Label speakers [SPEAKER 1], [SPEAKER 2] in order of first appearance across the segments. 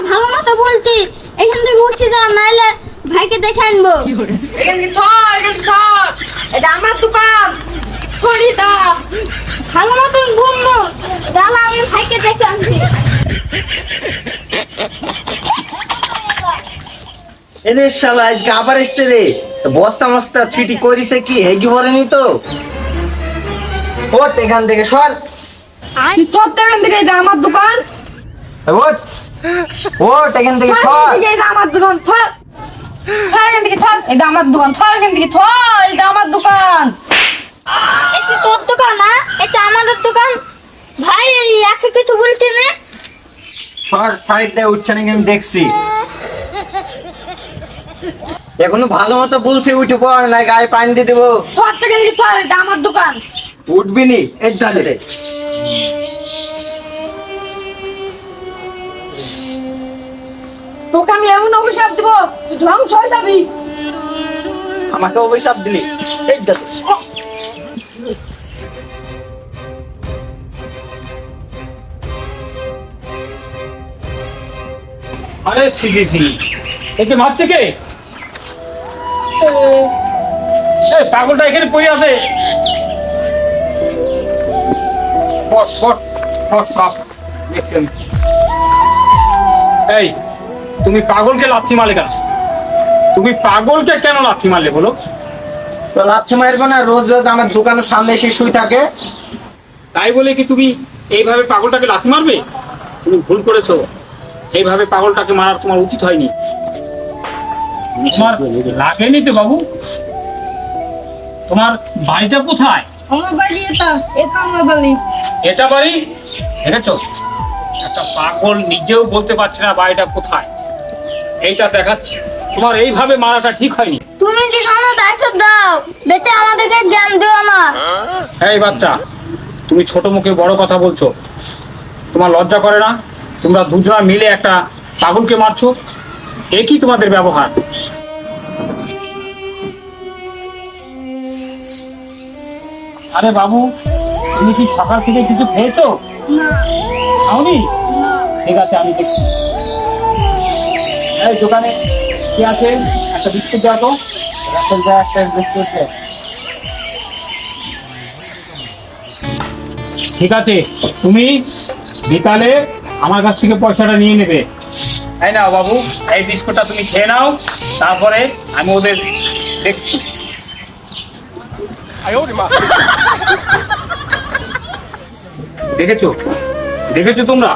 [SPEAKER 1] ভালো মতো বলছি, এখান থেকে উঠছি যা, নাইলে ভাইকে দেখে আনবো।
[SPEAKER 2] এটা আমার দোকান, থরি দা
[SPEAKER 1] ভালো মতন বলবো, দাঁড়া আমি ভাইকে দেখে আনছি।
[SPEAKER 3] এরে শালা আজকে আবার এসছে রে, বস্তা মস্তা ছিটি করিছে কি হেগি বলেনি তো। ওট এখান থেকে সর,
[SPEAKER 2] তোর এখান থেকে, এটা আমার দোকান।
[SPEAKER 3] ওট ওট এখান থেকে সর।
[SPEAKER 2] এটা আমার দোকান, থর এখান থেকে, থর এটা আমার দোকান, থর এখান থেকে, থর এটা আমার দোকান।
[SPEAKER 1] এটা তোর দোকান না, এটা আমাদের দোকান। ভাই একে কিছু বলতে না।
[SPEAKER 3] সর, সাইড দিয়ে উঠছে নাকি আমি দেখছি। এখনো ভালো মতো বলছে উঠে পড়, না গায়ে পানি দিয়ে দেবো।
[SPEAKER 2] থর থেকে থর এটা আমার দোকান।
[SPEAKER 3] উঠবি নি এই জালে রে।
[SPEAKER 2] তোকে আমি এমন অভিশাপ দিব, তুই ধ্বংস হয়ে যাবি।
[SPEAKER 3] আমাকে অভিশাপ দিলি এই জালে।
[SPEAKER 4] আরে ছি ছি ছি, একে মারছে কে? এই পাগলটা এখানে পড়ে আছে। পট পট পট পট দেখছেন? এই তুমি পাগলকে লাথি মারলে কেন? তুমি পাগলকে কেন লাথি মারলে বলো?
[SPEAKER 3] তো লাথি মারবো না, রোজ রোজ আমার দোকানের সামনে এসে শুই থাকে।
[SPEAKER 4] তাই বলে কি তুমি এইভাবে পাগলটাকে লাথি মারবে? তুমি ভুল করেছো, এইভাবে পাগলটাকে মারার তোমার উচিত হয়নি। তোমার লাগেনি তো বাবু? তোমার বাড়িটা কোথায়?
[SPEAKER 2] আমার বাড়ি এটা, এটা আমার বাড়ি।
[SPEAKER 4] এটা বাড়ি? দেখেছো, একটা পাগল নিজেও বলতে পারছে না বাড়িটা কোথায়। এইটা দেখাচ্ছে, তোমার এইভাবে মারাটা ঠিক হয়নি।
[SPEAKER 1] তুমি যেখানে দায়িত্ব দাও, বেঁচে আমাদেরকে জ্ঞান দিও না।
[SPEAKER 4] এই বাচ্চা, তুমি ছোট মুখে বড় কথা বলছো, তোমার লজ্জা করে না? তোমরা দুজনা মিলে একটা পাগলকে মারছো, এ কি তোমাদের ব্যবহার? আরে বাবু, তুমি কি সকাল থেকে কিছু খেয়েছো? খাওনি? ঠিক আছে, আমি দেখছি। এই দোকানে কি আছে? একটা বিস্কুট দাও তো। একটা বিস্কুট দে। ঠিক আছে, তুমি বিকালে আমার কাছ থেকে পয়সাটা নিয়ে নেবে। তাই না বাবু, এই বিস্কুটটা তুমি খেয়ে নাও, তারপরে আমি ওদের দেখছি। দেখেছো, দেখেছো তোমরা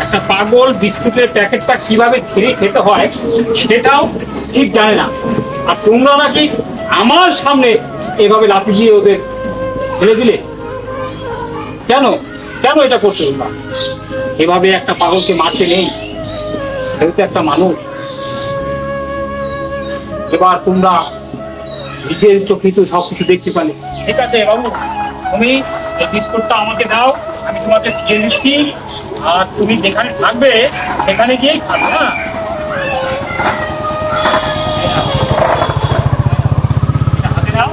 [SPEAKER 4] একটা পাগল বিস্কুটের প্যাকেটটা কিভাবে ছিঁড়ে খেতে হয় সেটাও ঠিক জানে না, আর তোমরা নাকি আমার সামনে এভাবে লাথি দিয়ে ওদের ফেলে দিলে। কেন কেন এটা করছো তোমরা? এভাবে একটা পাগলকে মারতে নেই, সেহেতু একটা মানুষ। এবার তোমরা নিজের চোখে তো সবকিছু দেখতে পালে। ঠিক আছে বাবু, তুমি এই বিস্কুটটা আমাকে দাও, আমি তোমাকে দিয়ে দিচ্ছি, আর তুমি যেখানে থাকবে সেখানে গিয়েই খাবে। হ্যাঁ, হাতে দাও।